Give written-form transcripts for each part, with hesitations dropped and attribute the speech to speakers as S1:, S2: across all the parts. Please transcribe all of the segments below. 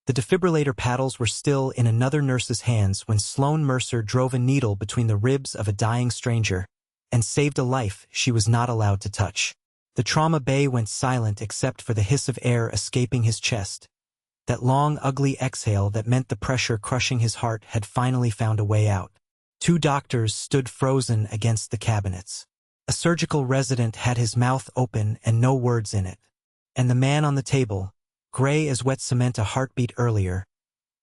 S1: The defibrillator paddles were still in another nurse's hands when Sloane Mercer drove a needle between the ribs of a dying stranger and saved a life she was not allowed to touch. The trauma bay went silent except for the hiss of air escaping his chest. That long, ugly exhale that meant the pressure crushing his heart had finally found a way out. 2 doctors stood frozen against the cabinets. A surgical resident had his mouth open and no words in it. And the man on the table, gray as wet cement a heartbeat earlier,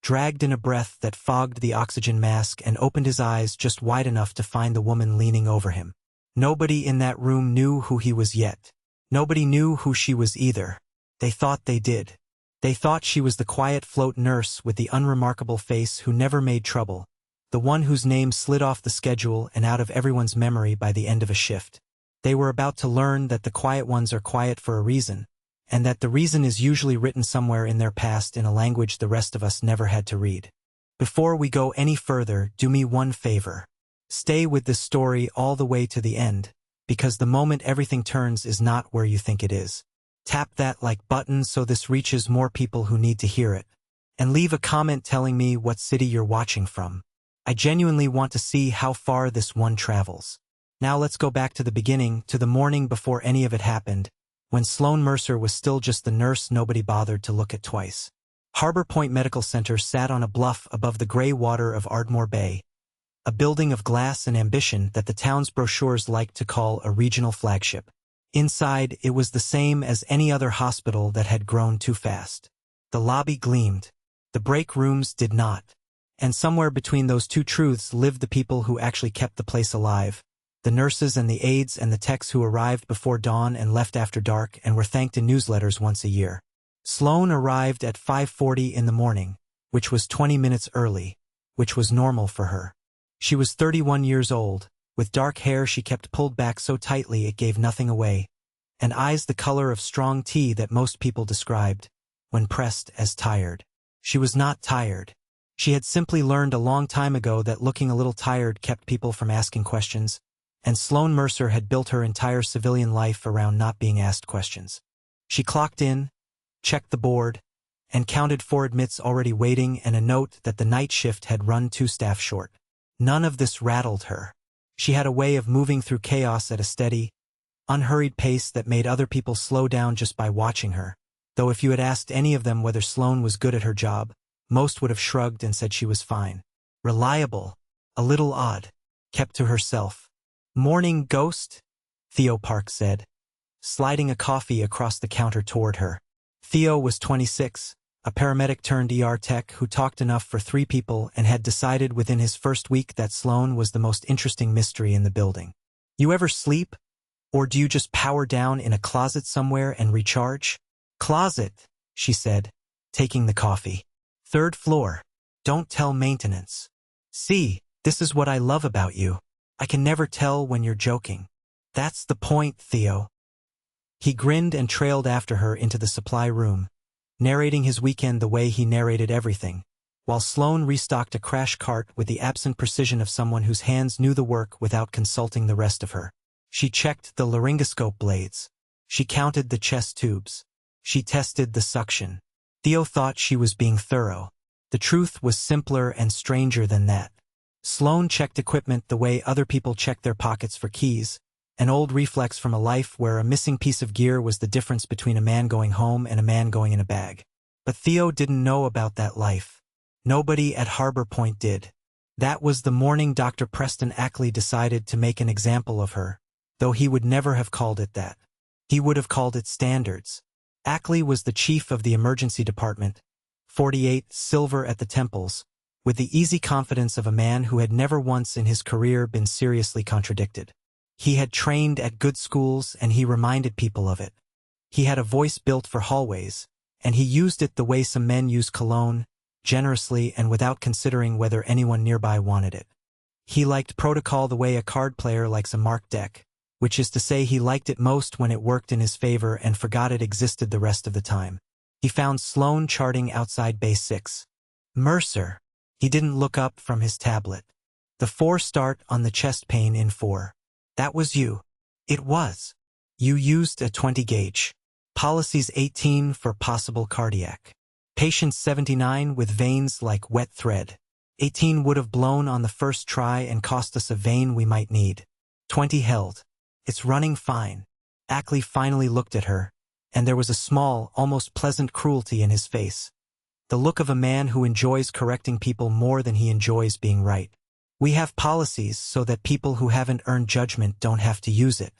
S1: dragged in a breath that fogged the oxygen mask and opened his eyes just wide enough to find the woman leaning over him. Nobody in that room knew who he was yet. Nobody knew who she was either. They thought they did. They thought she was the quiet float nurse with the unremarkable face who never made trouble, the one whose name slid off the schedule and out of everyone's memory by the end of a shift. They were about to learn that the quiet ones are quiet for a reason, and that the reason is usually written somewhere in their past in a language the rest of us never had to read. Before we go any further, do me one favor. Stay with this story all the way to the end, because the moment everything turns is not where you think it is. Tap that like button so this reaches more people who need to hear it. And leave a comment telling me what city you're watching from. I genuinely want to see how far this one travels. Now let's go back to the beginning, to the morning before any of it happened, when Sloane Mercer was still just the nurse nobody bothered to look at twice. Harbor Point Medical Center sat on a bluff above the gray water of Ardmore Bay, a building of glass and ambition that the town's brochures liked to call a regional flagship. Inside, it was the same as any other hospital that had grown too fast. The lobby gleamed. The break rooms did not. And somewhere between those two truths lived the people who actually kept the place alive. The nurses and the aides and the techs who arrived before dawn and left after dark and were thanked in newsletters once a year. Sloane arrived at 5:40 in the morning, which was 20 minutes early, which was normal for her. She was 31 years old, with dark hair she kept pulled back so tightly it gave nothing away, and eyes the color of strong tea that most people described, when pressed, as tired. She was not tired. She had simply learned a long time ago that looking a little tired kept people from asking questions, and Sloane Mercer had built her entire civilian life around not being asked questions. She clocked in, checked the board, and counted 4 admits already waiting and a note that the night shift had run 2 staff short. None of this rattled her. She had a way of moving through chaos at a steady, unhurried pace that made other people slow down just by watching her, though if you had asked any of them whether Sloane was good at her job, most would have shrugged and said she was fine. Reliable, a little odd, kept to herself. "Morning, Ghost," Theo Park said, sliding a coffee across the counter toward her. Theo was 26, a paramedic-turned-ER tech who talked enough for 3 people and had decided within his first week that Sloane was the most interesting mystery in the building. "You ever sleep? Or do you just power down in a closet somewhere and recharge?" "Closet," she said, taking the coffee. "3rd floor. Don't tell maintenance. See, this is what I love about you. I can never tell when you're joking." "That's the point, Theo." He grinned and trailed after her into the supply room, narrating his weekend the way he narrated everything, while Sloane restocked a crash cart with the absent precision of someone whose hands knew the work without consulting the rest of her. She checked the laryngoscope blades. She counted the chest tubes. She tested the suction. Theo thought she was being thorough. The truth was simpler and stranger than that. Sloane checked equipment the way other people checked their pockets for keys, an old reflex from a life where a missing piece of gear was the difference between a man going home and a man going in a bag. But Theo didn't know about that life. Nobody at Harbor Point did. That was the morning Dr. Preston Ackley decided to make an example of her, though he would never have called it that. He would have called it standards. Ackley was the chief of the emergency department, 48, silver at the temples, with the easy confidence of a man who had never once in his career been seriously contradicted. He had trained at good schools and he reminded people of it. He had a voice built for hallways, and he used it the way some men use cologne, generously and without considering whether anyone nearby wanted it. He liked protocol the way a card player likes a marked deck, which is to say he liked it most when it worked in his favor and forgot it existed the rest of the time. He found Sloane charting outside Base 6. "Mercer." He didn't look up from his tablet. "The 4 start on the chest pain in 4. That was you." "It was. You used a 20 gauge. Policies 18 for possible cardiac." Patient 79 with veins like wet thread. 18 would have blown on the first try and cost us a vein we might need. 20 held. It's running fine. Ackley finally looked at her, and there was a small, almost pleasant cruelty in his face. The look of a man who enjoys correcting people more than he enjoys being right. We have policies so that people who haven't earned judgment don't have to use it.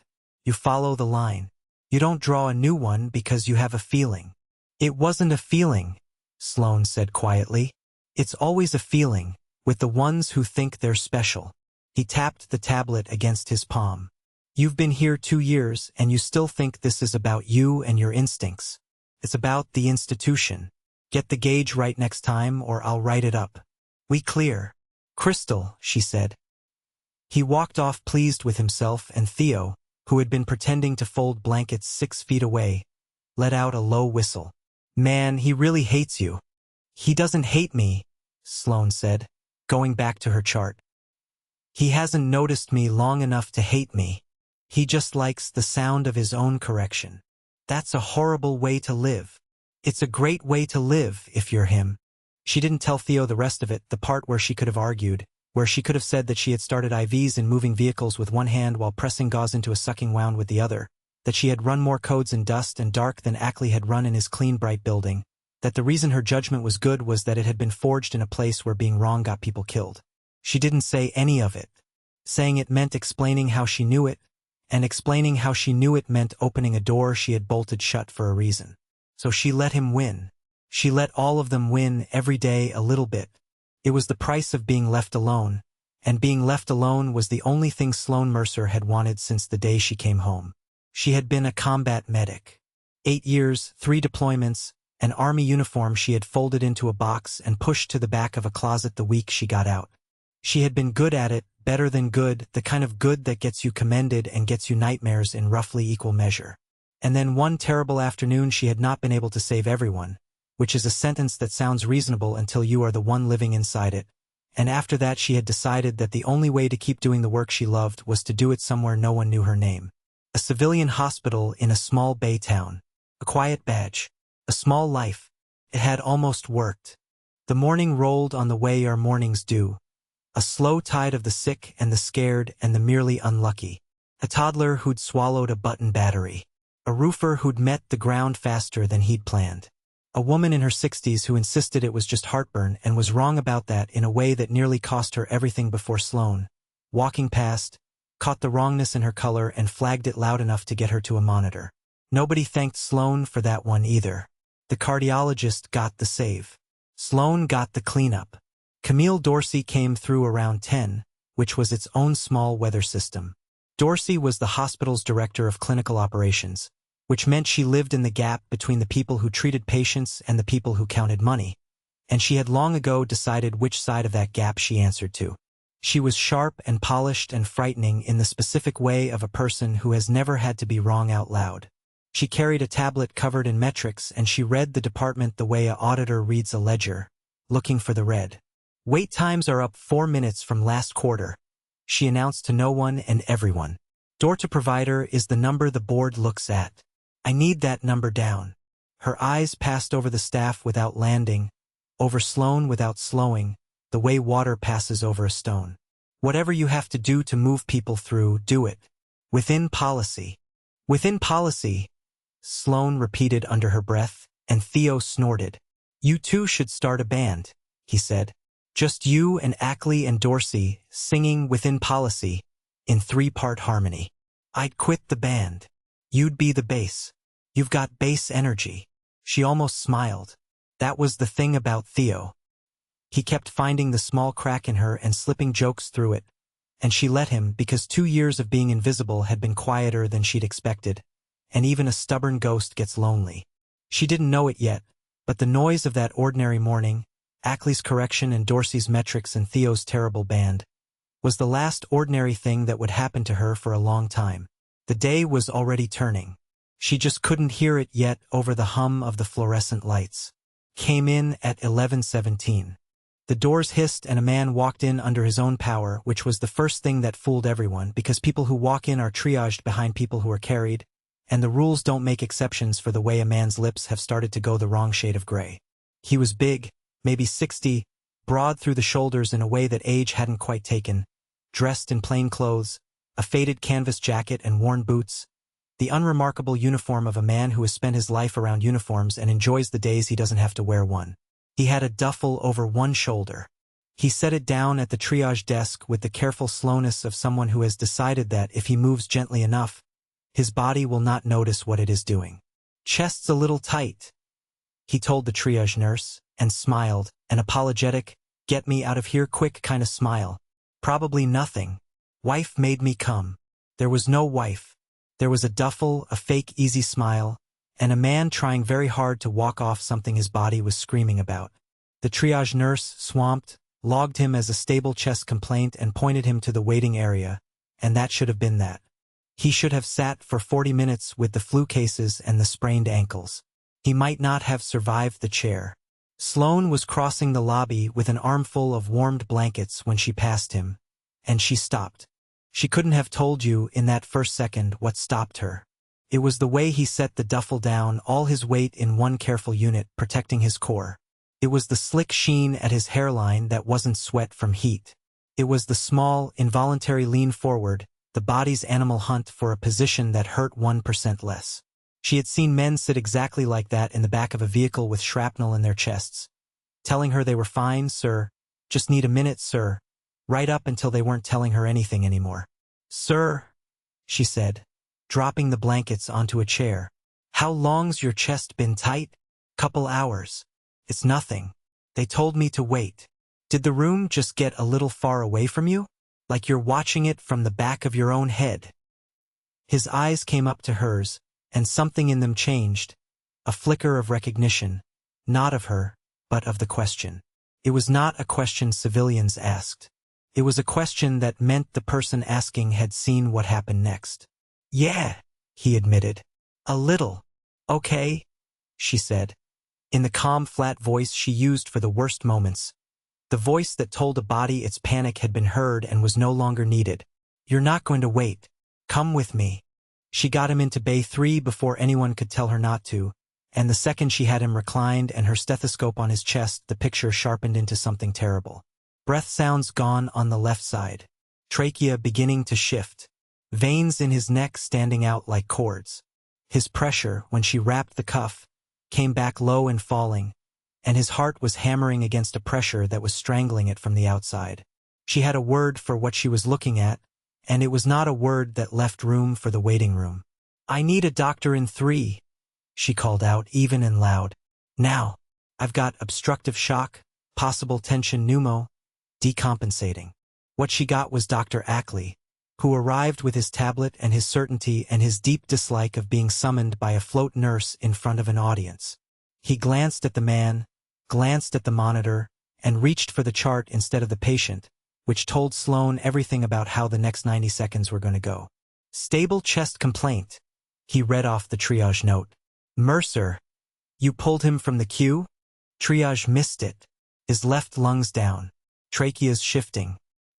S1: You follow the line. You don't draw a new one because you have a feeling. It wasn't a feeling, Sloane said quietly. It's always a feeling, with the ones who think they're special. He tapped the tablet against his palm. You've been here 2 years and you still think this is about you and your instincts. It's about the institution. Get the gauge right next time or I'll write it up. We clear. Crystal, she said. He walked off pleased with himself, and Theo, who had been pretending to fold blankets 6 feet away, let out a low whistle. Man, he really hates you. He doesn't hate me, Sloane said, going back to her chart. He hasn't noticed me long enough to hate me. He just likes the sound of his own correction. That's a horrible way to live. It's a great way to live if you're him. She didn't tell Theo the rest of it, the part where she could have argued, where she could have said that she had started IVs in moving vehicles with one hand while pressing gauze into a sucking wound with the other, that she had run more codes in dust and dark than Ackley had run in his clean, bright building, that the reason her judgment was good was that it had been forged in a place where being wrong got people killed. She didn't say any of it. Saying it meant explaining how she knew it, and explaining how she knew it meant opening a door she had bolted shut for a reason. So she let him win. She let all of them win every day a little bit. It was the price of being left alone, and being left alone was the only thing Sloane Mercer had wanted since the day she came home. She had been a combat medic. 8 years, 3 deployments, an army uniform she had folded into a box and pushed to the back of a closet the week she got out. She had been good at it, better than good, the kind of good that gets you commended and gets you nightmares in roughly equal measure. And then one terrible afternoon she had not been able to save everyone, which is a sentence that sounds reasonable until you are the one living inside it. And after that she had decided that the only way to keep doing the work she loved was to do it somewhere no one knew her name. A civilian hospital in a small bay town. A quiet badge. A small life. It had almost worked. The morning rolled on the way our mornings do. A slow tide of the sick and the scared and the merely unlucky. A toddler who'd swallowed a button battery. A roofer who'd met the ground faster than he'd planned. A woman in her 60s who insisted it was just heartburn and was wrong about that in a way that nearly cost her everything before Sloane, walking past, caught the wrongness in her color and flagged it loud enough to get her to a monitor. Nobody thanked Sloane for that one either. The cardiologist got the save. Sloane got the cleanup. Camille Dorsey came through around 10, which was its own small weather system. Dorsey was the hospital's director of clinical operations, which meant she lived in the gap between the people who treated patients and the people who counted money, and she had long ago decided which side of that gap she answered to. She was sharp and polished and frightening in the specific way of a person who has never had to be wrong out loud. She carried a tablet covered in metrics and she read the department the way an auditor reads a ledger, looking for the red. Wait times are up 4 minutes from last quarter, she announced to no one and everyone. Door to provider is the number the board looks at. I need that number down. Her eyes passed over the staff without landing, over Sloane without slowing, the way water passes over a stone. Whatever you have to do to move people through, do it. Within policy. Within policy, Sloane repeated under her breath, and Theo snorted. You two should start a band, he said. Just you and Ackley and Dorsey, singing within policy, in 3-part harmony. I'd quit the band. You'd be the bass. You've got bass energy. She almost smiled. That was the thing about Theo. He kept finding the small crack in her and slipping jokes through it, and she let him because 2 years of being invisible had been quieter than she'd expected, and even a stubborn ghost gets lonely. She didn't know it yet, but the noise of that ordinary morning, Ackley's correction and Dorsey's metrics and Theo's terrible band, was the last ordinary thing that would happen to her for a long time. The day was already turning. She just couldn't hear it yet over the hum of the fluorescent lights. Came in at 11:17. The doors hissed and a man walked in under his own power, which was the first thing that fooled everyone because people who walk in are triaged behind people who are carried, and the rules don't make exceptions for the way a man's lips have started to go the wrong shade of gray. He was big, maybe 60, broad through the shoulders in a way that age hadn't quite taken, dressed in plain clothes, a faded canvas jacket and worn boots, the unremarkable uniform of a man who has spent his life around uniforms and enjoys the days he doesn't have to wear one. He had a duffel over one shoulder. He set it down at the triage desk with the careful slowness of someone who has decided that if he moves gently enough, his body will not notice what it is doing. "Chest's a little tight," he told the triage nurse, and smiled, an apologetic, get me out of here quick kind of smile. "Probably nothing. Wife made me come." There was no wife. There was a duffel, a fake easy smile, and a man trying very hard to walk off something his body was screaming about. The triage nurse, swamped, logged him as a stable chest complaint and pointed him to the waiting area, and that should have been that. He should have sat for 40 minutes with the flu cases and the sprained ankles. He might not have survived the chair. Sloane was crossing the lobby with an armful of warmed blankets when she passed him, and she stopped. She couldn't have told you in that first second what stopped her. It was the way he set the duffel down, all his weight in one careful unit, protecting his core. It was the slick sheen at his hairline that wasn't sweat from heat. It was the small, involuntary lean forward, the body's animal hunt for a position that hurt 1% less. She had seen men sit exactly like that in the back of a vehicle with shrapnel in their chests, telling her they were fine, sir, just need a minute, sir, right up until they weren't telling her anything anymore. "Sir," she said, dropping the blankets onto a chair. "How long's your chest been tight?" "Couple hours. It's nothing. They told me to wait." "Did the room just get a little far away from you? Like you're watching it from the back of your own head?" His eyes came up to hers, and something in them changed, a flicker of recognition, not of her, but of the question. It was not a question civilians asked. It was a question that meant the person asking had seen what happened next. "Yeah," he admitted. "A little." "Okay," she said, in the calm, flat voice she used for the worst moments, the voice that told a body its panic had been heard and was no longer needed. "You're not going to wait. Come with me." She got him into Bay 3 before anyone could tell her not to, and the second she had him reclined and her stethoscope on his chest, the picture sharpened into something terrible. Breath sounds gone on the left side. Trachea beginning to shift. Veins in his neck standing out like cords. His pressure, when she wrapped the cuff, came back low and falling, and his heart was hammering against a pressure that was strangling it from the outside. She had a word for what she was looking at, and it was not a word that left room for the waiting room. "I need a doctor in 3, she called out, even and loud. "Now. I've got obstructive shock, possible tension pneumo, decompensating." What she got was Dr. Ackley, who arrived with his tablet and his certainty and his deep dislike of being summoned by a float nurse in front of an audience. He glanced at the man, glanced at the monitor, and reached for the chart instead of the patient, which told Sloane everything about how the next 90 seconds were going to go. "Stable chest complaint," he read off the triage note. "Mercer, you pulled him from the queue?" Triage missed it. His left lung's down. Trachea's shifting.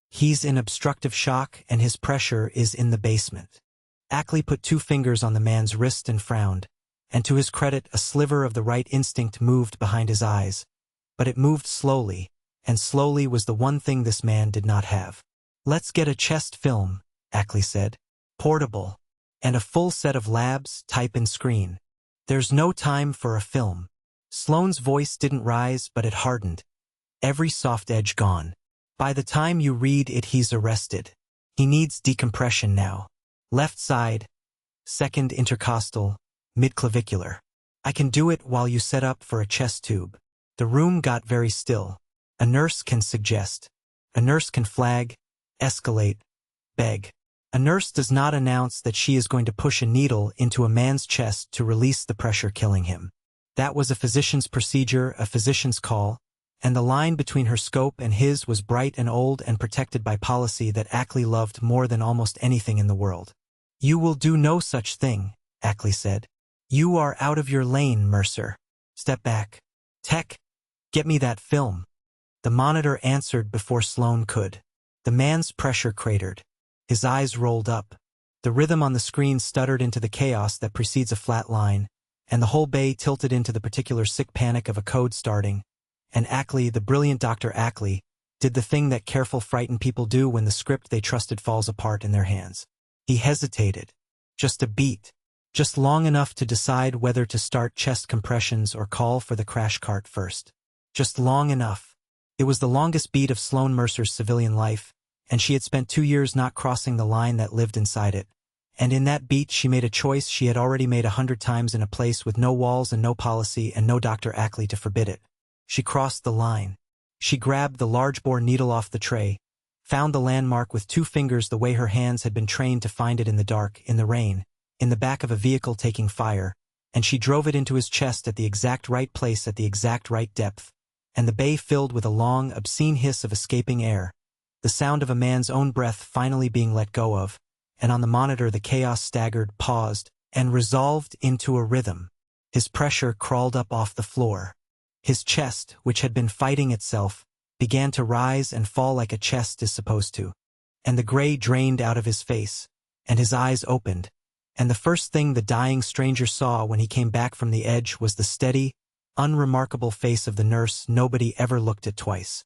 S1: He's in obstructive shock and his pressure is in the basement. Ackley put 2 fingers on the man's wrist and frowned, and to his credit a sliver of the right instinct moved behind his eyes, but it moved slowly, and slowly was the one thing this man did not have. "Let's get a chest film," Ackley said. "Portable. And a full set of labs, type and screen. There's no time for a film." Sloane's voice didn't rise, but it hardened. Every soft edge gone. "By the time you read it, he's arrested. He needs decompression now. Left side, second intercostal, midclavicular. I can do it while you set up for a chest tube." The room got very still. A nurse can suggest. A nurse can flag, escalate, beg. A nurse does not announce that she is going to push a needle into a man's chest to release the pressure killing him. That was a physician's procedure, a physician's call, and the line between her scope and his was bright and old and protected by policy that Ackley loved more than almost anything in the world. "You will do no such thing," Ackley said. "You are out of your lane, Mercer. Step back. Tech, get me that film." The monitor answered before Sloane could. The man's pressure cratered. His eyes rolled up. The rhythm on the screen stuttered into the chaos that precedes a flat line, and the whole bay tilted into the particular sick panic of a code starting, and Ackley, the brilliant Dr. Ackley, did the thing that careful, frightened people do when the script they trusted falls apart in their hands. He hesitated. Just a beat. Just long enough to decide whether to start chest compressions or call for the crash cart first. Just long enough. It was the longest beat of Sloane Mercer's civilian life, and she had spent 2 years not crossing the line that lived inside it. And in that beat she made a choice she had already made 100 times in a place with no walls and no policy and no Dr. Ackley to forbid it. She crossed the line. She grabbed the large-bore needle off the tray, found the landmark with 2 fingers the way her hands had been trained to find it in the dark, in the rain, in the back of a vehicle taking fire, and she drove it into his chest at the exact right place at the exact right depth, and the bay filled with a long, obscene hiss of escaping air, the sound of a man's own breath finally being let go of, and on the monitor the chaos staggered, paused, and resolved into a rhythm. His pressure crawled up off the floor. His chest, which had been fighting itself, began to rise and fall like a chest is supposed to. And the gray drained out of his face, and his eyes opened, and the first thing the dying stranger saw when he came back from the edge was the steady, unremarkable face of the nurse nobody ever looked at twice.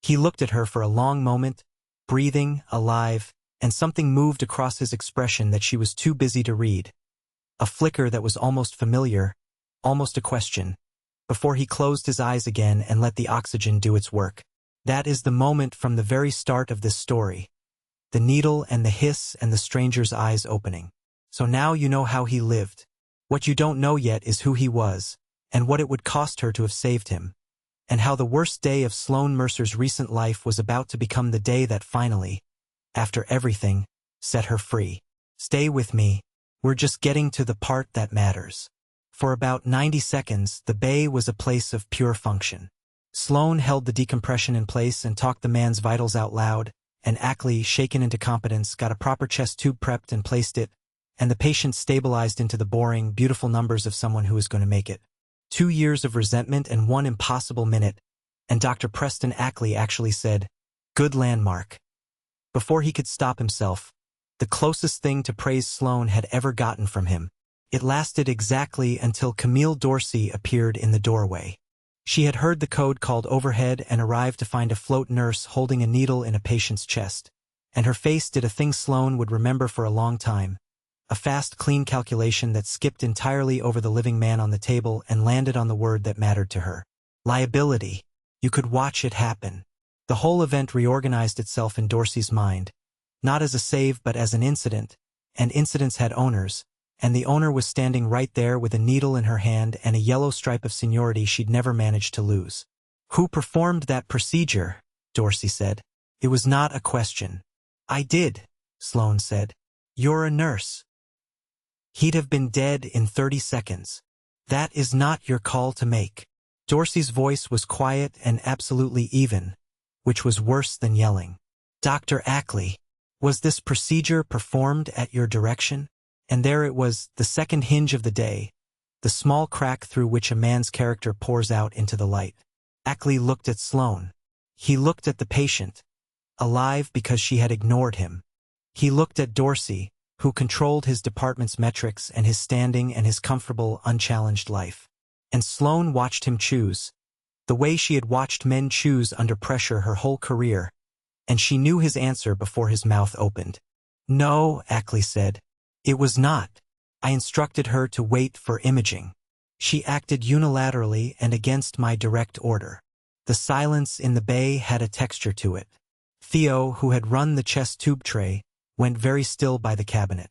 S1: He looked at her for a long moment, breathing, alive, and something moved across his expression that she was too busy to read. A flicker that was almost familiar, almost a question, before he closed his eyes again and let the oxygen do its work. That is the moment from the very start of this story. The needle and the hiss and the stranger's eyes opening. So now you know how he lived. What you don't know yet is who he was, and what it would cost her to have saved him, and how the worst day of Sloane Mercer's recent life was about to become the day that finally, after everything, set her free. Stay with me. We're just getting to the part that matters. For about 90 seconds, the bay was a place of pure function. Sloane held the decompression in place and talked the man's vitals out loud, and Ackley, shaken into competence, got a proper chest tube prepped and placed it, and the patient stabilized into the boring, beautiful numbers of someone who was going to make it. 2 years of resentment and 1 impossible minute, and Dr. Preston Ackley actually said, "Good landmark." Before he could stop himself, the closest thing to praise Sloane had ever gotten from him. It lasted exactly until Camille Dorsey appeared in the doorway. She had heard the code called overhead and arrived to find a float nurse holding a needle in a patient's chest, and her face did a thing Sloane would remember for a long time. A fast, clean calculation that skipped entirely over the living man on the table and landed on the word that mattered to her. Liability. You could watch it happen. The whole event reorganized itself in Dorsey's mind, not as a save but as an incident, and incidents had owners, and the owner was standing right there with a needle in her hand and a yellow stripe of seniority she'd never managed to lose. "Who performed that procedure?" Dorsey said. It was not a question. "I did," Sloane said. "You're a nurse." He'd have been dead in 30 seconds. "That is not your call to make." Dorsey's voice was quiet and absolutely even, which was worse than yelling. "Dr. Ackley, was this procedure performed at your direction?" And there it was, the second hinge of the day, the small crack through which a man's character pours out into the light. Ackley looked at Sloane. He looked at the patient, alive because she had ignored him. He looked at Dorsey, who controlled his department's metrics and his standing and his comfortable, unchallenged life. And Sloane watched him choose, the way she had watched men choose under pressure her whole career, and she knew his answer before his mouth opened. "No," Ackley said. "It was not. I instructed her to wait for imaging. She acted unilaterally and against my direct order." The silence in the bay had a texture to it. Theo, who had run the chest tube tray, went very still by the cabinet.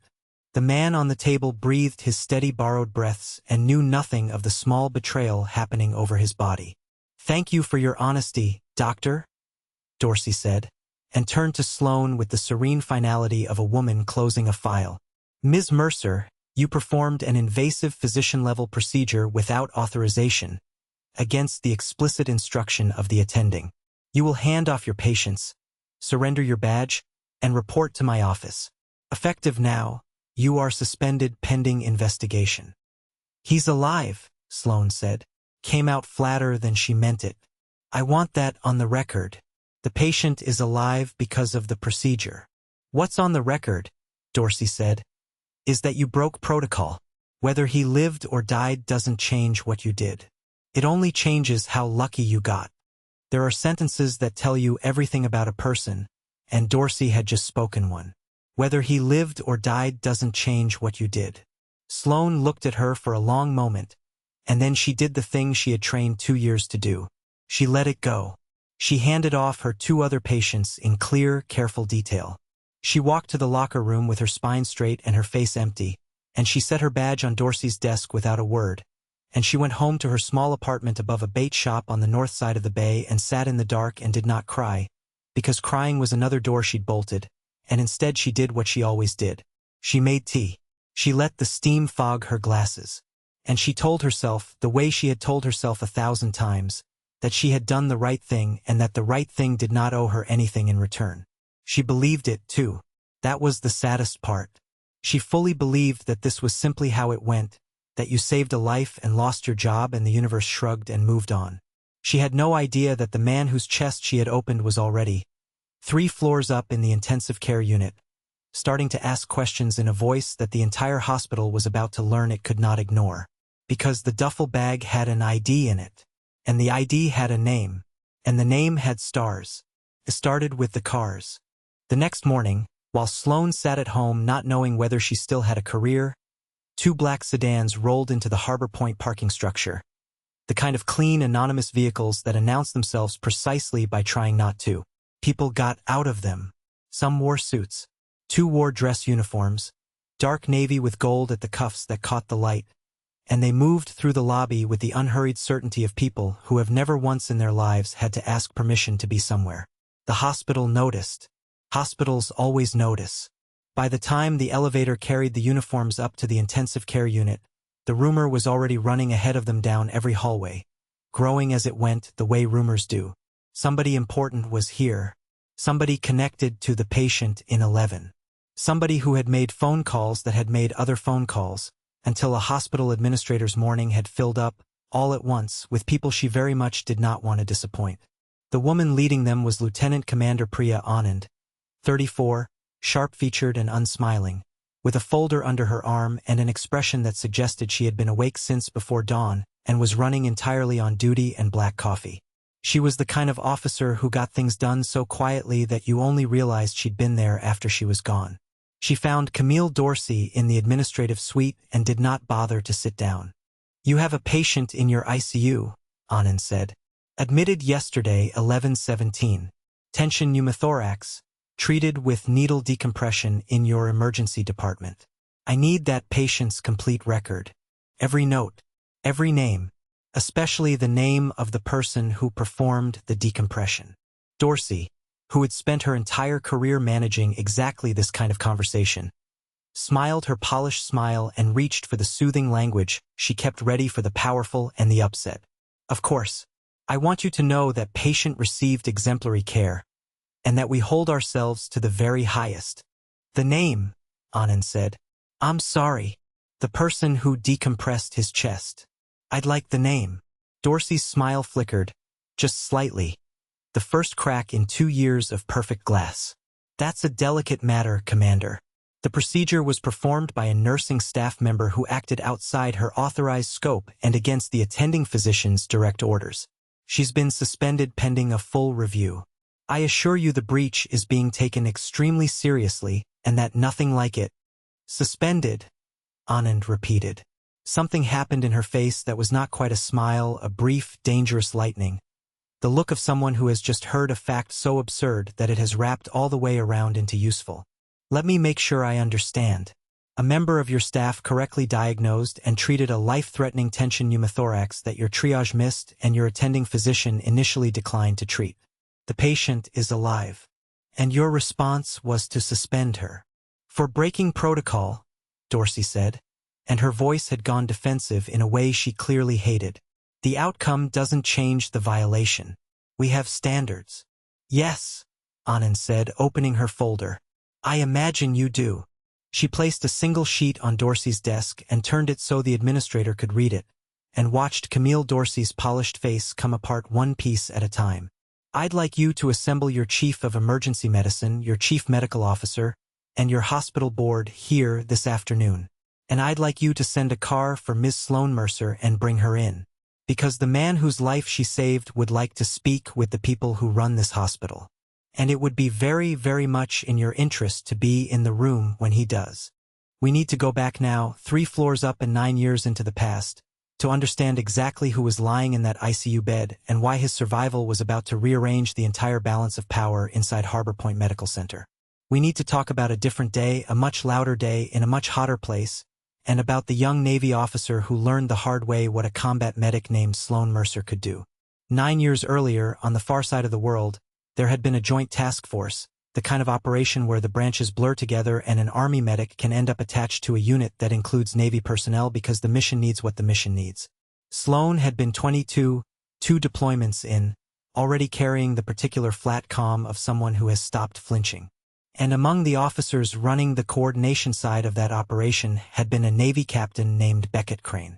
S1: The man on the table breathed his steady borrowed breaths and knew nothing of the small betrayal happening over his body. "Thank you for your honesty, Doctor," Dorsey said, and turned to Sloane with the serene finality of a woman closing a file. "Ms. Mercer, you performed an invasive physician-level procedure without authorization, against the explicit instruction of the attending. You will hand off your patients, surrender your badge, and report to my office. Effective now, you are suspended pending investigation." "He's alive," Sloane said. Came out flatter than she meant it. "I want that on the record. The patient is alive because of the procedure." "What's on the record," Dorsey said, "is that you broke protocol. Whether he lived or died doesn't change what you did. It only changes how lucky you got. There are sentences that tell you everything about a person, and Dorsey had just spoken one. Whether he lived or died doesn't change what you did. Sloane looked at her for a long moment, and then she did the thing she had trained 2 years to do. She let it go. She handed off her 2 other patients in clear, careful detail. She walked to the locker room with her spine straight and her face empty, and she set her badge on Dorsey's desk without a word, and she went home to her small apartment above a bait shop on the north side of the bay and sat in the dark and did not cry, because crying was another door she'd bolted, and instead she did what she always did. She made tea. She let the steam fog her glasses. And she told herself, the way she had told herself 1,000 times, that she had done the right thing and that the right thing did not owe her anything in return. She believed it, too. That was the saddest part. She fully believed that this was simply how it went, that you saved a life and lost your job and the universe shrugged and moved on. She had no idea that the man whose chest she had opened was already 3 floors up in the intensive care unit, starting to ask questions in a voice that the entire hospital was about to learn it could not ignore. Because the duffel bag had an ID in it, and the ID had a name, and the name had stars. It started with the cars. The next morning, while Sloane sat at home not knowing whether she still had a career, 2 black sedans rolled into the Harbor Point parking structure. The kind of clean, anonymous vehicles that announce themselves precisely by trying not to. People got out of them. Some wore suits. 2 wore dress uniforms, dark navy with gold at the cuffs that caught the light, and they moved through the lobby with the unhurried certainty of people who have never once in their lives had to ask permission to be somewhere. The hospital noticed. Hospitals always notice. By the time the elevator carried the uniforms up to the intensive care unit, the rumor was already running ahead of them down every hallway, growing as it went the way rumors do. Somebody important was here. Somebody connected to the patient in 11. Somebody who had made phone calls that had made other phone calls, until a hospital administrator's morning had filled up, all at once, with people she very much did not want to disappoint. The woman leading them was Lieutenant Commander Priya Anand, 34, sharp-featured and unsmiling, with a folder under her arm and an expression that suggested she had been awake since before dawn and was running entirely on duty and black coffee. She was the kind of officer who got things done so quietly that you only realized she'd been there after she was gone. She found Camille Dorsey in the administrative suite and did not bother to sit down. "You have a patient in your ICU," Anand said. "Admitted yesterday, 11/17. Tension pneumothorax. Treated with needle decompression in your emergency department. I need that patient's complete record. Every note. Every name. Especially the name of the person who performed the decompression." Dorsey, who had spent her entire career managing exactly this kind of conversation, smiled her polished smile and reached for the soothing language she kept ready for the powerful and the upset. "Of course, I want you to know that patient received exemplary care, and that we hold ourselves to the very highest." "The name," Anand said. "I'm sorry. The person who decompressed his chest. I'd like the name." Dorsey's smile flickered, just slightly. The first crack in 2 years of perfect glass. "That's a delicate matter, Commander." The procedure was performed by a nursing staff member who acted outside her authorized scope and against the attending physician's direct orders. "She's been suspended pending a full review. I assure you the breach is being taken extremely seriously and that nothing like it." "Suspended," Anand repeated. Something happened in her face that was not quite a smile, a brief, dangerous lightning. The look of someone who has just heard a fact so absurd that it has wrapped all the way around into useful. "Let me make sure I understand. A member of your staff correctly diagnosed and treated a life-threatening tension pneumothorax that your triage missed and your attending physician initially declined to treat. The patient is alive. And your response was to suspend her. For breaking protocol," Dorsey said, and her voice had gone defensive in a way she clearly hated. "The outcome doesn't change the violation. We have standards." "Yes," Anand said, opening her folder. "I imagine you do." She placed a single sheet on Dorsey's desk and turned it so the administrator could read it, and watched Camille Dorsey's polished face come apart one piece at a time. "I'd like you to assemble your chief of emergency medicine, your chief medical officer, and your hospital board here this afternoon. And I'd like you to send a car for Miss Sloane Mercer and bring her in. Because the man whose life she saved would like to speak with the people who run this hospital. And it would be very, very much in your interest to be in the room when he does. We need to go back now, 3 floors up and 9 years into the past, to understand exactly who was lying in that ICU bed and why his survival was about to rearrange the entire balance of power inside Harbor Point Medical Center. We need to talk about a different day, a much louder day in a much hotter place, and about the young Navy officer who learned the hard way what a combat medic named Sloane Mercer could do. 9 years earlier, on the far side of the world, there had been a joint task force, the kind of operation where the branches blur together and an Army medic can end up attached to a unit that includes Navy personnel because the mission needs what the mission needs. Sloane had been 22, 2 deployments in, already carrying the particular flat calm of someone who has stopped flinching. And among the officers running the coordination side of that operation had been a Navy captain named Beckett Crane.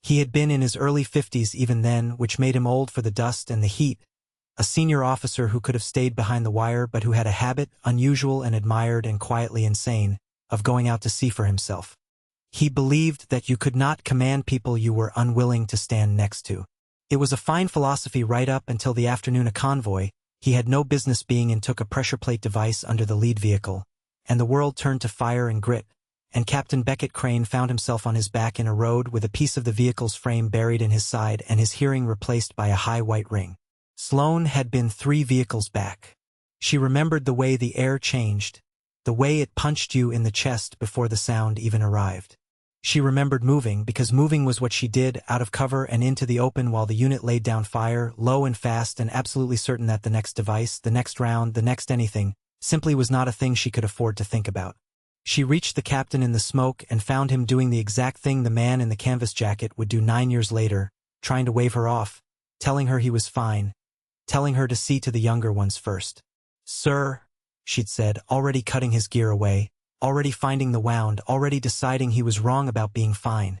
S1: He had been in his early 50s even then, which made him old for the dust and the heat, a senior officer who could have stayed behind the wire but who had a habit, unusual and admired and quietly insane, of going out to sea for himself. He believed that you could not command people you were unwilling to stand next to. It was a fine philosophy right up until the afternoon a convoy he had no business being in took a pressure plate device under the lead vehicle, and the world turned to fire and grit, and Captain Beckett Crane found himself on his back in a road with a piece of the vehicle's frame buried in his side and his hearing replaced by a high white ring. Sloane had been 3 vehicles back. She remembered the way the air changed, the way it punched you in the chest before the sound even arrived. She remembered moving because moving was what she did, out of cover and into the open while the unit laid down fire, low and fast and absolutely certain that the next device, the next round, the next anything, simply was not a thing she could afford to think about. She reached the captain in the smoke and found him doing the exact thing the man in the canvas jacket would do 9 years later, trying to wave her off, telling her he was fine, telling her to see to the younger ones first. "Sir," she'd said, already cutting his gear away, already finding the wound, already deciding he was wrong about being fine.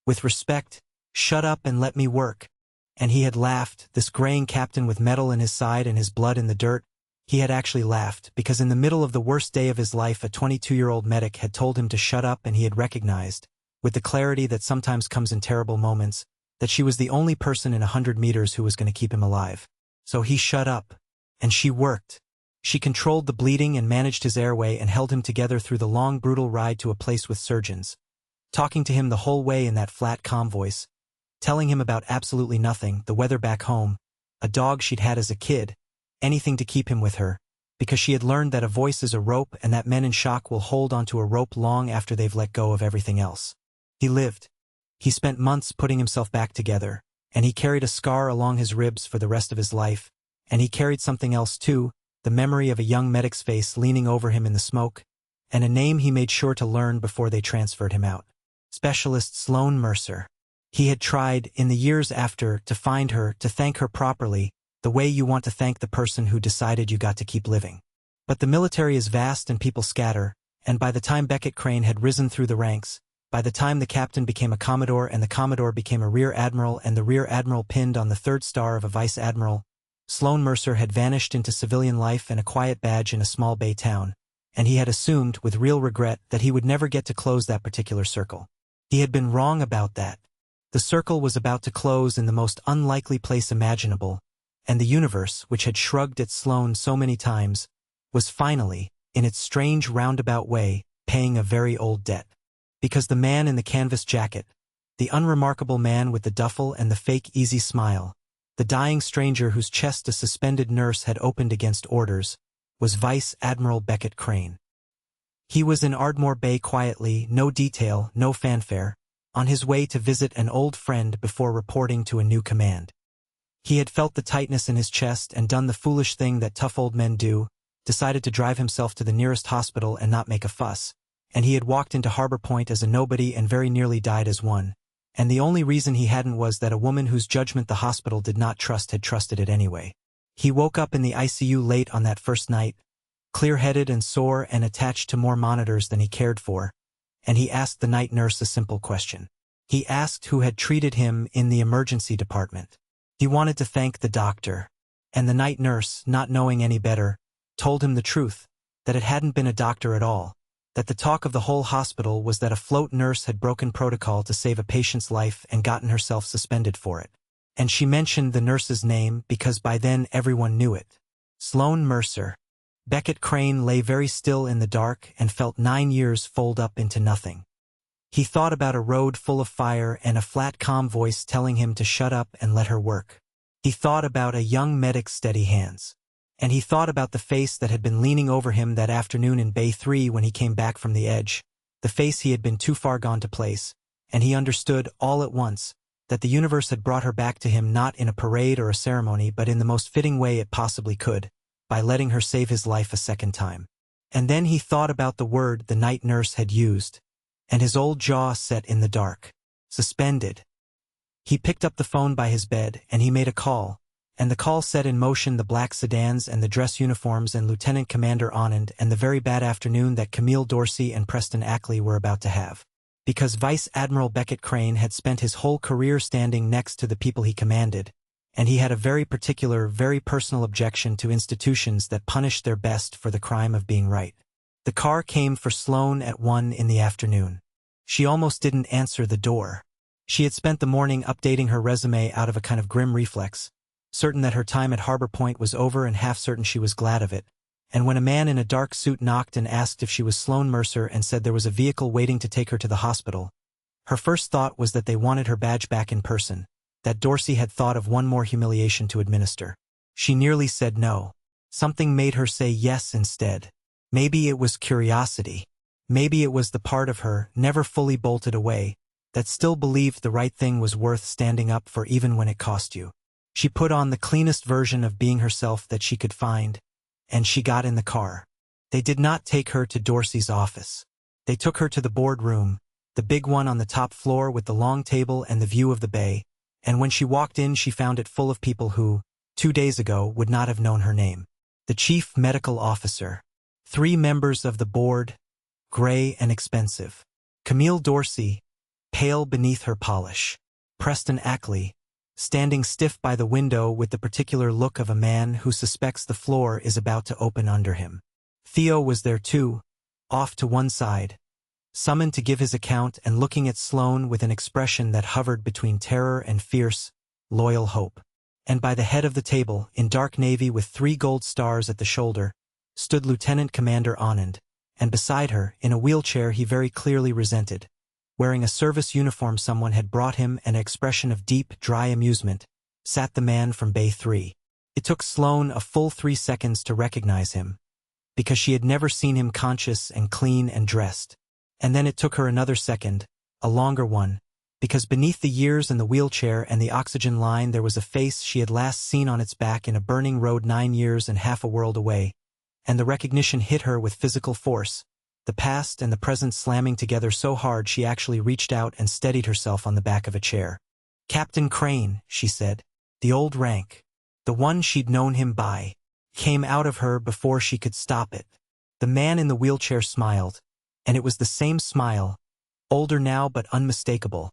S1: "With respect, shut up and let me work." And he had laughed, this graying captain with metal in his side and his blood in the dirt. He had actually laughed, because in the middle of the worst day of his life a 22-year-old medic had told him to shut up and he had recognized, with the clarity that sometimes comes in terrible moments, that she was the only person in 100 meters who was going to keep him alive. So he shut up. And she worked. She controlled the bleeding and managed his airway and held him together through the long brutal ride to a place with surgeons, talking to him the whole way in that flat calm voice, telling him about absolutely nothing, the weather back home, a dog she'd had as a kid, anything to keep him with her, because she had learned that a voice is a rope and that men in shock will hold onto a rope long after they've let go of everything else. He lived. He spent months putting himself back together, and he carried a scar along his ribs for the rest of his life, and he carried something else too, the memory of a young medic's face leaning over him in the smoke, and a name he made sure to learn before they transferred him out. Specialist Sloane Mercer. He had tried, in the years after, to find her, to thank her properly, the way you want to thank the person who decided you got to keep living. But the military is vast and people scatter, and by the time Beckett Crane had risen through the ranks, by the time the captain became a commodore and the commodore became a rear admiral and the rear admiral pinned on the 3rd star of a vice admiral, Sloane Mercer had vanished into civilian life and a quiet badge in a small bay town, and he had assumed, with real regret, that he would never get to close that particular circle. He had been wrong about that. The circle was about to close in the most unlikely place imaginable, and the universe, which had shrugged at Sloane so many times, was finally, in its strange roundabout way, paying a very old debt. Because the man in the canvas jacket, the unremarkable man with the duffel and the fake easy smile, the dying stranger whose chest a suspended nurse had opened against orders, was Vice Admiral Beckett Crane. He was in Ardmore Bay quietly, no detail, no fanfare, on his way to visit an old friend before reporting to a new command. He had felt the tightness in his chest and done the foolish thing that tough old men do, decided to drive himself to the nearest hospital and not make a fuss, and he had walked into Harbor Point as a nobody and very nearly died as one. And the only reason he hadn't was that a woman whose judgment the hospital did not trust had trusted it anyway. He woke up in the ICU late on that first night, clear-headed and sore and attached to more monitors than he cared for, and he asked the night nurse a simple question. He asked who had treated him in the emergency department. He wanted to thank the doctor, and the night nurse, not knowing any better, told him the truth, that it hadn't been a doctor at all, that the talk of the whole hospital was that a float nurse had broken protocol to save a patient's life and gotten herself suspended for it. And she mentioned the nurse's name because by then everyone knew it. Sloane Mercer. Beckett Crane lay very still in the dark and felt 9 years fold up into nothing. He thought about a road full of fire and a flat calm voice telling him to shut up and let her work. He thought about a young medic's steady hands. And he thought about the face that had been leaning over him that afternoon in Bay 3 when he came back from the edge, the face he had been too far gone to place, and he understood all at once that the universe had brought her back to him not in a parade or a ceremony but in the most fitting way it possibly could, by letting her save his life a second time. And then he thought about the word the night nurse had used, and his old jaw set in the dark. Suspended. He picked up the phone by his bed and he made a call, and the call set in motion the black sedans and the dress uniforms and Lieutenant Commander Anand and the very bad afternoon that Camille Dorsey and Preston Ackley were about to have. Because Vice Admiral Beckett Crane had spent his whole career standing next to the people he commanded, and he had a very particular, very personal objection to institutions that punished their best for the crime of being right. The car came for Sloane at 1 in the afternoon. She almost didn't answer the door. She had spent the morning updating her resume out of a kind of grim reflex, certain that her time at Harbor Point was over and half certain she was glad of it. And when a man in a dark suit knocked and asked if she was Sloane Mercer and said there was a vehicle waiting to take her to the hospital, her first thought was that they wanted her badge back in person, that Dorsey had thought of one more humiliation to administer. She nearly said no. Something made her say yes instead. Maybe it was curiosity. Maybe it was the part of her, never fully bolted away, that still believed the right thing was worth standing up for even when it cost you. She put on the cleanest version of being herself that she could find, and she got in the car. They did not take her to Dorsey's office. They took her to the boardroom, the big one on the top floor with the long table and the view of the bay, and when she walked in she found it full of people who, 2 days ago, would not have known her name. The chief medical officer. 3 members of the board, gray and expensive. Camille Dorsey, pale beneath her polish. Preston Ackley, standing stiff by the window with the particular look of a man who suspects the floor is about to open under him. Theo was there too, off to one side, summoned to give his account and looking at Sloane with an expression that hovered between terror and fierce, loyal hope. And by the head of the table, in dark navy with 3 gold stars at the shoulder, stood Lieutenant Commander Anand, and beside her, in a wheelchair he very clearly resented, wearing a service uniform someone had brought him and an expression of deep, dry amusement, sat the man from Bay 3. It took Sloane a full 3 seconds to recognize him, because she had never seen him conscious and clean and dressed. And then it took her another second, a longer one, because beneath the years and the wheelchair and the oxygen line there was a face she had last seen on its back in a burning road 9 years and half a world away, and the recognition hit her with physical force, the past and the present slamming together so hard she actually reached out and steadied herself on the back of a chair. Captain Crane, she said. The old rank, the one she'd known him by, came out of her before she could stop it. The man in the wheelchair smiled, and it was the same smile, older now but unmistakable,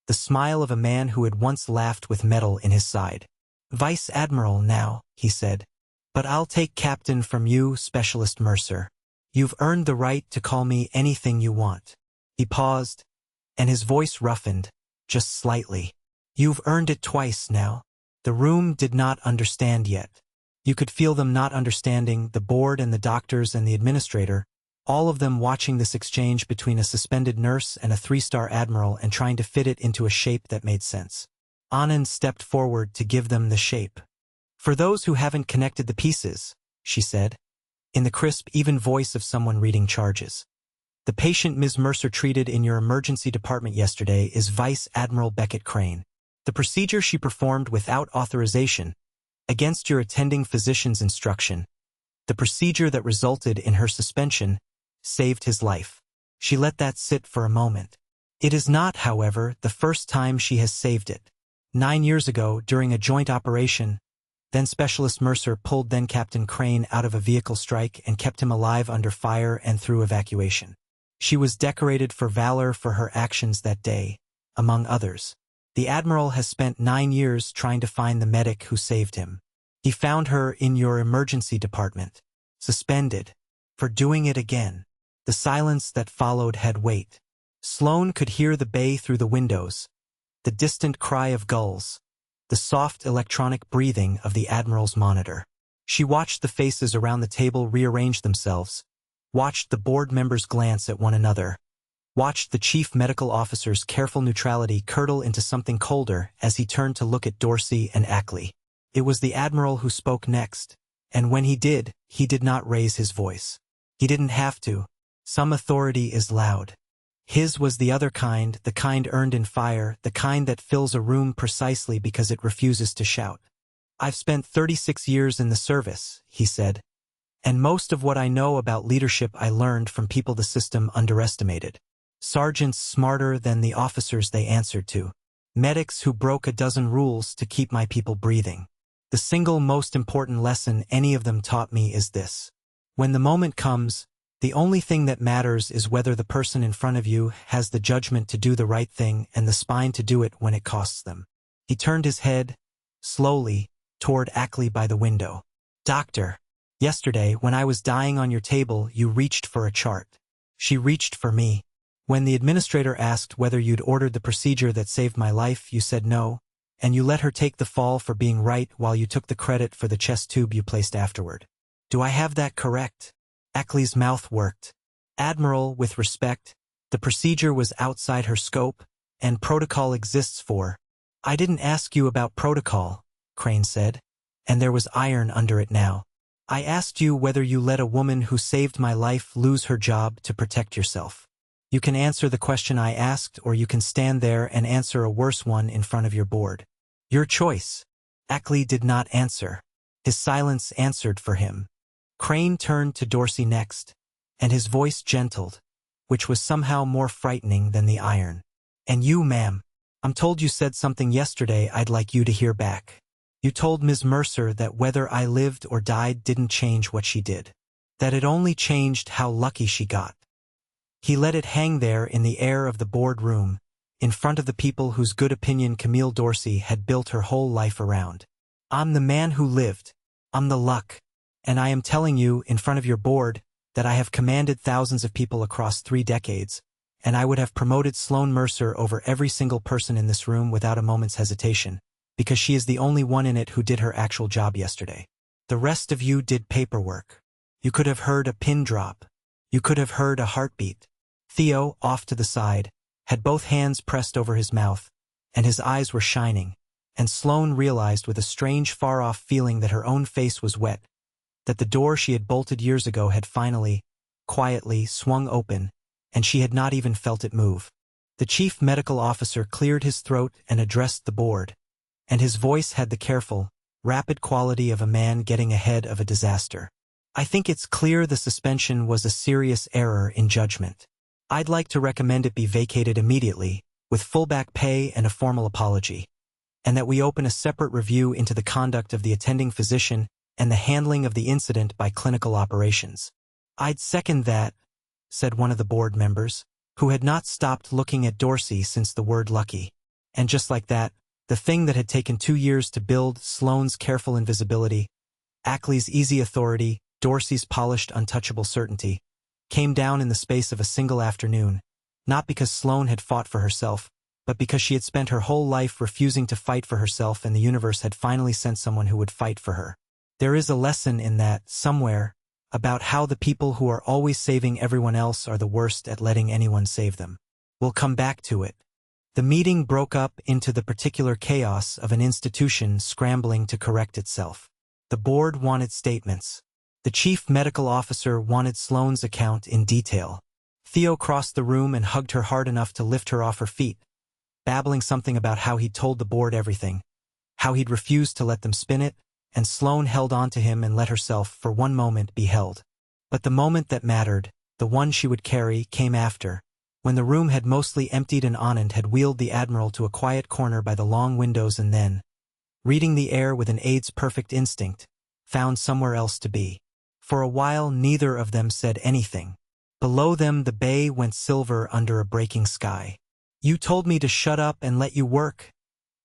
S1: the smile of a man who had once laughed with metal in his side. Vice Admiral now, he said. But I'll take Captain from you, Specialist Mercer. You've earned the right to call me anything you want. He paused, and his voice roughened, just slightly. You've earned it twice now. The room did not understand yet. You could feel them not understanding, the board and the doctors and the administrator, all of them watching this exchange between a suspended nurse and a 3-star admiral and trying to fit it into a shape that made sense. Anand stepped forward to give them the shape. For those who haven't connected the pieces, she said, in the crisp, even voice of someone reading charges. The patient Ms. Mercer treated in your emergency department yesterday is Vice Admiral Beckett Crane. The procedure she performed without authorization, against your attending physician's instruction, the procedure that resulted in her suspension, saved his life. She let that sit for a moment. It is not, however, the first time she has saved it. 9 years ago, during a joint operation, then Specialist Mercer pulled then Captain Crane out of a vehicle strike and kept him alive under fire and through evacuation. She was decorated for valor for her actions that day, among others. The Admiral has spent 9 years trying to find the medic who saved him. He found her in your emergency department, suspended, for doing it again. The silence that followed had weight. Sloane could hear the bay through the windows, the distant cry of gulls, the soft electronic breathing of the Admiral's monitor. She watched the faces around the table rearrange themselves, watched the board members glance at one another, watched the chief medical officer's careful neutrality curdle into something colder as he turned to look at Dorsey and Ackley. It was the Admiral who spoke next, and when he did not raise his voice. He didn't have to. Some authority is loud. His was the other kind, the kind earned in fire, the kind that fills a room precisely because it refuses to shout. "I've spent 36 years in the service," he said, "and most of what I know about leadership I learned from people the system underestimated. Sergeants smarter than the officers they answered to. Medics who broke a dozen rules to keep my people breathing. The single most important lesson any of them taught me is this. When the moment comes, the only thing that matters is whether the person in front of you has the judgment to do the right thing and the spine to do it when it costs them." He turned his head, slowly, toward Ackley by the window. "Doctor, yesterday when I was dying on your table you reached for a chart. She reached for me. When the administrator asked whether you'd ordered the procedure that saved my life, you said no, and you let her take the fall for being right while you took the credit for the chest tube you placed afterward. Do I have that correct?" Ackley's mouth worked. "Admiral, with respect, the procedure was outside her scope, and protocol exists for—" "I didn't ask you about protocol," Crane said, and there was iron under it now. "I asked you whether you let a woman who saved my life lose her job to protect yourself. You can answer the question I asked, or you can stand there and answer a worse one in front of your board. Your choice." Ackley did not answer. His silence answered for him. Crane turned to Dorsey next, and his voice gentled, which was somehow more frightening than the iron. "And you, ma'am, I'm told you said something yesterday I'd like you to hear back. You told Ms. Mercer that whether I lived or died didn't change what she did. That it only changed how lucky she got." He let it hang there in the air of the board room, in front of the people whose good opinion Camille Dorsey had built her whole life around. "I'm the man who lived. I'm the luck. And I am telling you, in front of your board, that I have commanded thousands of people across 3 decades, and I would have promoted Sloane Mercer over every single person in this room without a moment's hesitation, because she is the only one in it who did her actual job yesterday. The rest of you did paperwork. You could have heard a pin drop. You could have heard a heartbeat." Theo, off to the side, had both hands pressed over his mouth, and his eyes were shining, and Sloane realized with a strange far-off feeling that her own face was wet, that the door she had bolted years ago had finally, quietly, swung open, and she had not even felt it move. The chief medical officer cleared his throat and addressed the board, and his voice had the careful, rapid quality of a man getting ahead of a disaster. "I think it's clear the suspension was a serious error in judgment. I'd like to recommend it be vacated immediately, with full back pay and a formal apology, and that we open a separate review into the conduct of the attending physician and the handling of the incident by clinical operations." "I'd second that," said one of the board members, who had not stopped looking at Dorsey since the word lucky. And just like that, the thing that had taken 2 years to build, Sloane's careful invisibility, Ackley's easy authority, Dorsey's polished untouchable certainty, came down in the space of a single afternoon, not because Sloane had fought for herself, but because she had spent her whole life refusing to fight for herself, and the universe had finally sent someone who would fight for her. There is a lesson in that, somewhere, about how the people who are always saving everyone else are the worst at letting anyone save them. We'll come back to it. The meeting broke up into the particular chaos of an institution scrambling to correct itself. The board wanted statements. The chief medical officer wanted Sloane's account in detail. Theo crossed the room and hugged her hard enough to lift her off her feet, babbling something about how he'd told the board everything, how he'd refused to let them spin it, and Sloane held on to him and let herself, for one moment, be held. But the moment that mattered, the one she would carry, came after, when the room had mostly emptied and Anand had wheeled the Admiral to a quiet corner by the long windows and then, reading the air with an aide's perfect instinct, found somewhere else to be. For a while neither of them said anything. Below them the bay went silver under a breaking sky. "You told me to shut up and let you work,"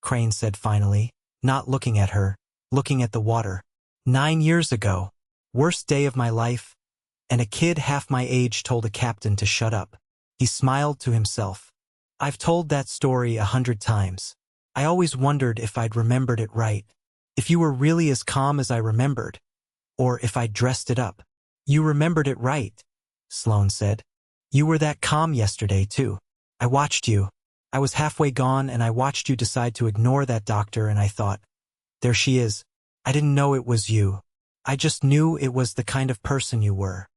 S1: Crane said finally, not looking at her, looking at the water. 9 years ago. Worst day of my life. And a kid half my age told a captain to shut up. He smiled to himself. I've told that story 100 times. I always wondered if I'd remembered it right. If you were really as calm as I remembered. Or if I'd dressed it up. You remembered it right, Sloane said. You were that calm yesterday, too. I watched you. I was halfway gone and I watched you decide to ignore that doctor and I thought, there she is. I didn't know it was you. I just knew it was the kind of person you were.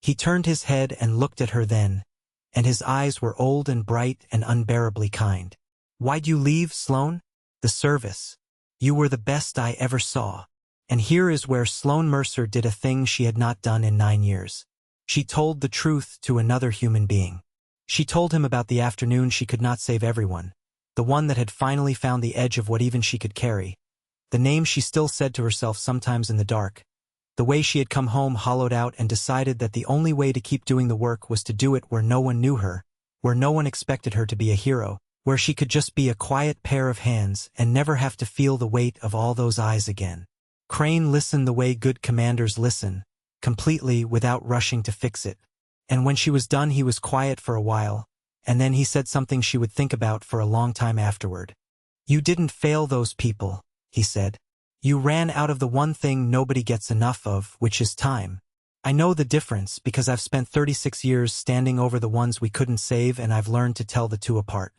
S1: He turned his head and looked at her then, and his eyes were old and bright and unbearably kind. Why'd you leave, Sloane? The service. You were the best I ever saw. And here is where Sloane Mercer did a thing she had not done in 9 years. She told the truth to another human being. She told him about the afternoon she could not save everyone, the one that had finally found the edge of what even she could carry, the name she still said to herself sometimes in the dark, the way she had come home hollowed out and decided that the only way to keep doing the work was to do it where no one knew her, where no one expected her to be a hero, where she could just be a quiet pair of hands and never have to feel the weight of all those eyes again. Crane listened the way good commanders listen, completely without rushing to fix it. And when she was done he was quiet for a while, and then he said something she would think about for a long time afterward. You didn't fail those people, he said. You ran out of the one thing nobody gets enough of, which is time. I know the difference because I've spent 36 years standing over the ones we couldn't save and I've learned to tell the two apart.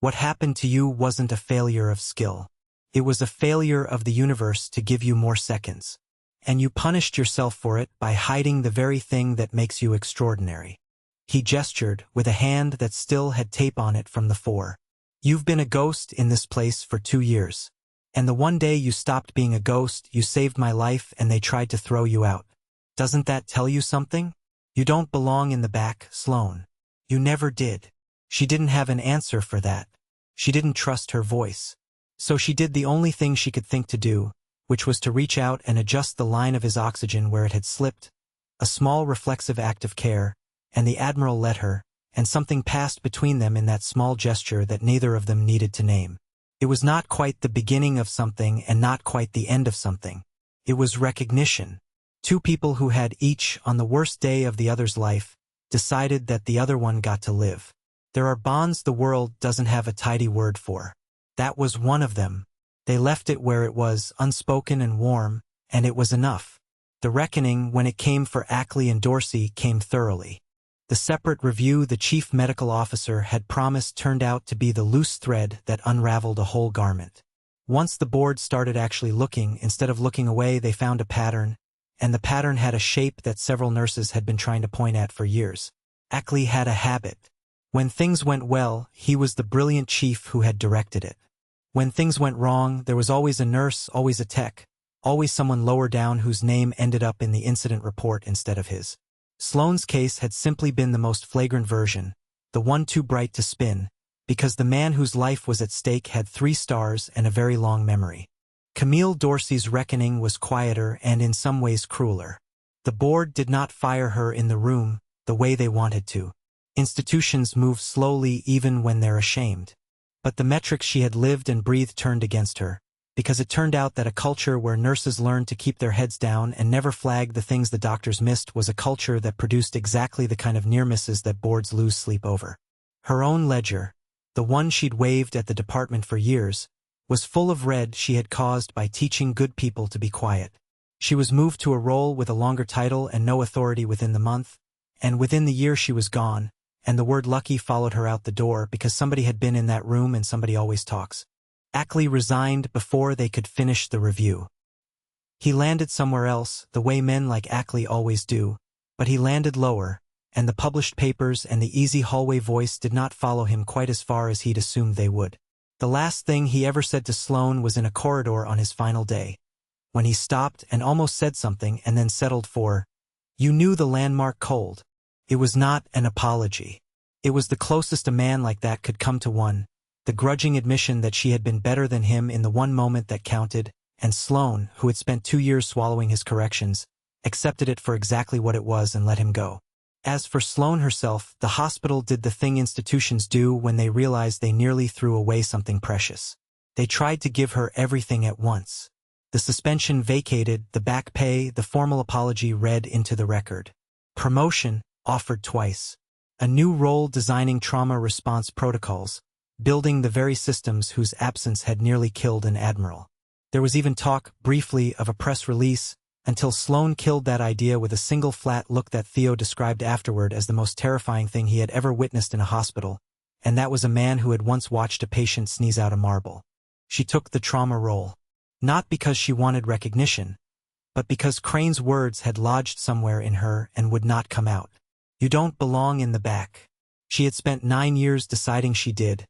S1: What happened to you wasn't a failure of skill. It was a failure of the universe to give you more seconds. And you punished yourself for it by hiding the very thing that makes you extraordinary. He gestured, with a hand that still had tape on it from the 4. You've been a ghost in this place for 2 years. And the one day you stopped being a ghost, you saved my life and they tried to throw you out. Doesn't that tell you something? You don't belong in the back, Sloane. You never did. She didn't have an answer for that. She didn't trust her voice. So she did the only thing she could think to do, which was to reach out and adjust the line of his oxygen where it had slipped, a small reflexive act of care, and the Admiral let her, and something passed between them in that small gesture that neither of them needed to name. It was not quite the beginning of something and not quite the end of something. It was recognition. Two people who had each, on the worst day of the other's life, decided that the other one got to live. There are bonds the world doesn't have a tidy word for. That was one of them. They left it where it was, unspoken and warm, and it was enough. The reckoning, when it came for Ackley and Dorsey, came thoroughly. The separate review the chief medical officer had promised turned out to be the loose thread that unraveled a whole garment. Once the board started actually looking, instead of looking away they found a pattern, and the pattern had a shape that several nurses had been trying to point at for years. Ackley had a habit. When things went well, he was the brilliant chief who had directed it. When things went wrong, there was always a nurse, always a tech, always someone lower down whose name ended up in the incident report instead of his. Sloane's case had simply been the most flagrant version, the one too bright to spin, because the man whose life was at stake had 3 stars and a very long memory. Camille Dorsey's reckoning was quieter and in some ways crueler. The board did not fire her in the room the way they wanted to. Institutions move slowly even when they're ashamed. But the metrics she had lived and breathed turned against her, because it turned out that a culture where nurses learned to keep their heads down and never flagged the things the doctors missed was a culture that produced exactly the kind of near misses that boards lose sleep over. Her own ledger, the one she'd waved at the department for years, was full of red she had caused by teaching good people to be quiet. She was moved to a role with a longer title and no authority within the month, and within the year she was gone, and the word lucky followed her out the door because somebody had been in that room and somebody always talks. Ackley resigned before they could finish the review. He landed somewhere else, the way men like Ackley always do, but he landed lower, and the published papers and the easy hallway voice did not follow him quite as far as he'd assumed they would. The last thing he ever said to Sloane was in a corridor on his final day, when he stopped and almost said something and then settled for, "You knew the landmark cold." It was not an apology. It was the closest a man like that could come to one, the grudging admission that she had been better than him in the one moment that counted, and Sloane, who had spent 2 years swallowing his corrections, accepted it for exactly what it was and let him go. As for Sloane herself, the hospital did the thing institutions do when they realized they nearly threw away something precious. They tried to give her everything at once. The suspension vacated, the back pay, the formal apology read into the record. Promotion, offered twice. A new role designing trauma response protocols, building the very systems whose absence had nearly killed an admiral. There was even talk, briefly, of a press release, until Sloan killed that idea with a single flat look that Theo described afterward as the most terrifying thing he had ever witnessed in a hospital, and that was a man who had once watched a patient sneeze out a marble. She took the trauma role. Not because she wanted recognition, but because Crane's words had lodged somewhere in her and would not come out. You don't belong in the back. She had spent 9 years deciding she did,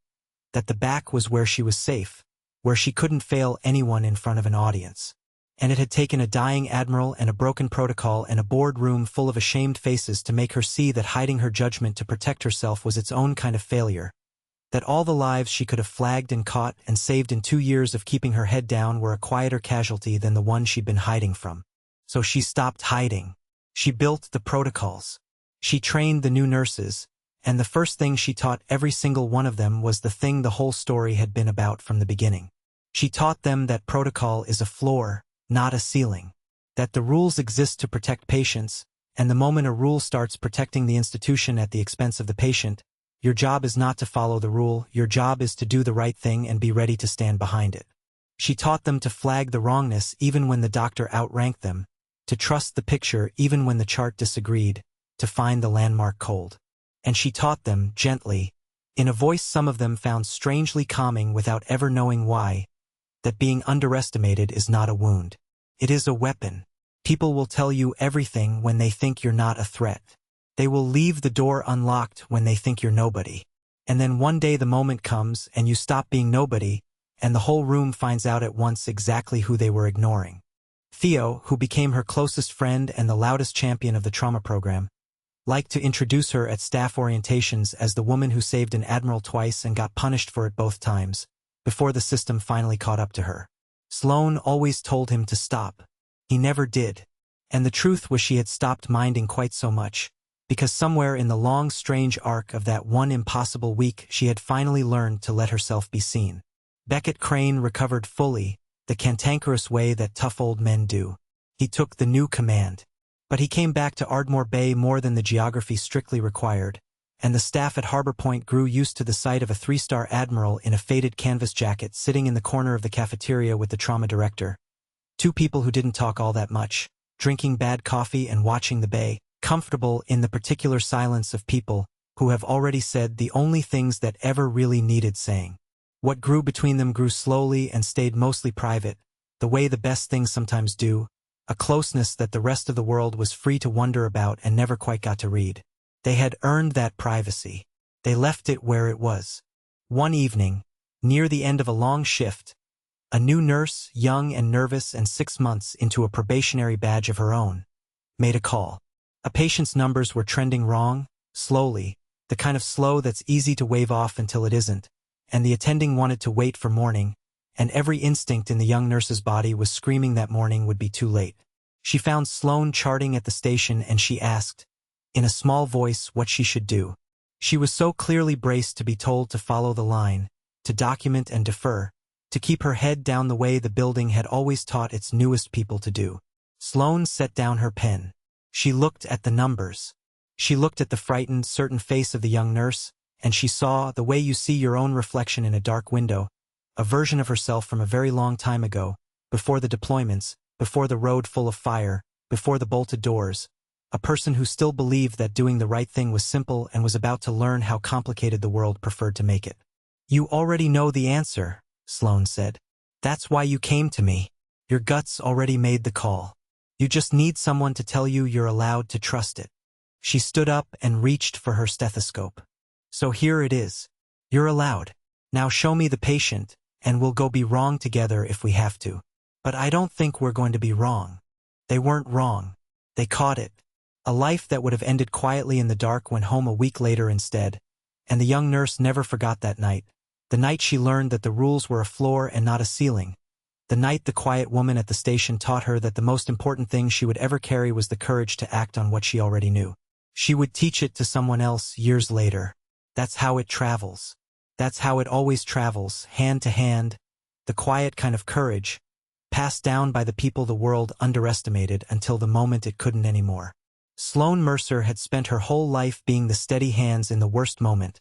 S1: that the back was where she was safe, where she couldn't fail anyone in front of an audience. And it had taken a dying admiral and a broken protocol and a boardroom full of ashamed faces to make her see that hiding her judgment to protect herself was its own kind of failure, that all the lives she could have flagged and caught and saved in 2 years of keeping her head down were a quieter casualty than the one she'd been hiding from. So she stopped hiding. She built the protocols. She trained the new nurses, and the first thing she taught every single one of them was the thing the whole story had been about from the beginning. She taught them that protocol is a floor, not a ceiling. That the rules exist to protect patients, and the moment a rule starts protecting the institution at the expense of the patient, your job is not to follow the rule, your job is to do the right thing and be ready to stand behind it. She taught them to flag the wrongness even when the doctor outranked them, to trust the picture even when the chart disagreed, to find the landmark cold. And she taught them, gently, in a voice some of them found strangely calming without ever knowing why, that being underestimated is not a wound. It is a weapon. People will tell you everything when they think you're not a threat. They will leave the door unlocked when they think you're nobody. And then one day the moment comes and you stop being nobody, and the whole room finds out at once exactly who they were ignoring. Theo, who became her closest friend and the loudest champion of the trauma program, liked to introduce her at staff orientations as the woman who saved an admiral twice and got punished for it both times, before the system finally caught up to her. Sloan always told him to stop. He never did. And the truth was she had stopped minding quite so much, because somewhere in the long, strange arc of that one impossible week she had finally learned to let herself be seen. Beckett Crane recovered fully, the cantankerous way that tough old men do. He took the new command. But he came back to Ardmore Bay more than the geography strictly required, and the staff at Harbor Point grew used to the sight of a 3-star admiral in a faded canvas jacket sitting in the corner of the cafeteria with the trauma director. 2 people who didn't talk all that much, drinking bad coffee and watching the bay, comfortable in the particular silence of people who have already said the only things that ever really needed saying. What grew between them grew slowly and stayed mostly private, the way the best things sometimes do, a closeness that the rest of the world was free to wonder about and never quite got to read. They had earned that privacy. They left it where it was. One evening, near the end of a long shift, a new nurse, young and nervous and 6 months into a probationary badge of her own, made a call. A patient's numbers were trending wrong, slowly, the kind of slow that's easy to wave off until it isn't, and the attending wanted to wait for morning, and every instinct in the young nurse's body was screaming that morning would be too late. She found Sloan charting at the station and she asked, in a small voice, what she should do. She was so clearly braced to be told to follow the line, to document and defer, to keep her head down the way the building had always taught its newest people to do. Sloan set down her pen. She looked at the numbers. She looked at the frightened, certain face of the young nurse, and she saw, the way you see your own reflection in a dark window, a version of herself from a very long time ago, before the deployments, before the road full of fire, before the bolted doors, a person who still believed that doing the right thing was simple and was about to learn how complicated the world preferred to make it. You already know the answer, Sloan said. That's why you came to me. Your guts already made the call. You just need someone to tell you you're allowed to trust it. She stood up and reached for her stethoscope. So here it is. You're allowed. Now show me the patient, and we'll go be wrong together if we have to. But I don't think we're going to be wrong. They weren't wrong. They caught it. A life that would have ended quietly in the dark went home a week later instead, and the young nurse never forgot that night, the night she learned that the rules were a floor and not a ceiling, the night the quiet woman at the station taught her that the most important thing she would ever carry was the courage to act on what she already knew. She would teach it to someone else years later. That's how it travels. That's how it always travels, hand to hand, the quiet kind of courage, passed down by the people the world underestimated until the moment it couldn't anymore. Sloane Mercer had spent her whole life being the steady hands in the worst moment,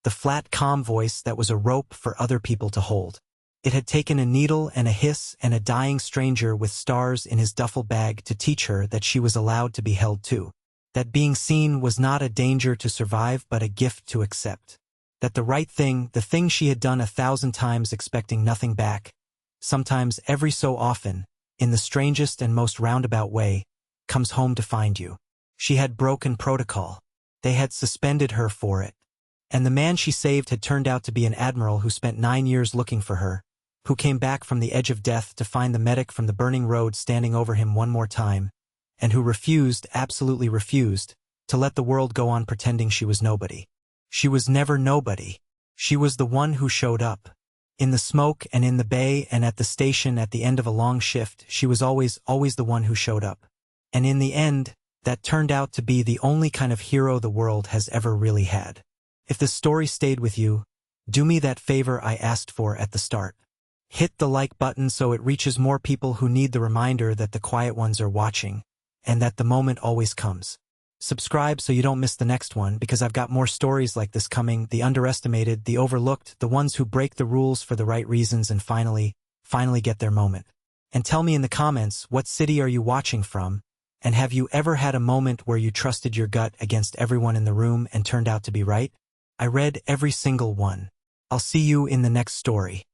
S1: the flat, calm voice that was a rope for other people to hold. It had taken a needle and a hiss and a dying stranger with stars in his duffel bag to teach her that she was allowed to be held too. That being seen was not a danger to survive but a gift to accept. That the right thing, the thing she had done 1,000 times expecting nothing back, sometimes every so often, in the strangest and most roundabout way, comes home to find you. She had broken protocol. They had suspended her for it. And the man she saved had turned out to be an admiral who spent 9 years looking for her, who came back from the edge of death to find the medic from the burning road standing over him one more time, and who refused, absolutely refused, to let the world go on pretending she was nobody. She was never nobody. She was the one who showed up. In the smoke and in the bay and at the station at the end of a long shift, she was always the one who showed up. And in the end, that turned out to be the only kind of hero the world has ever really had. If the story stayed with you, do me that favor I asked for at the start. Hit the like button so it reaches more people who need the reminder that the quiet ones are watching, and that the moment always comes. Subscribe so you don't miss the next one, because I've got more stories like this coming, the underestimated, the overlooked, the ones who break the rules for the right reasons and finally get their moment. And tell me in the comments, what city are you watching from? And have you ever had a moment where you trusted your gut against everyone in the room and turned out to be right? I read every single one. I'll see you in the next story.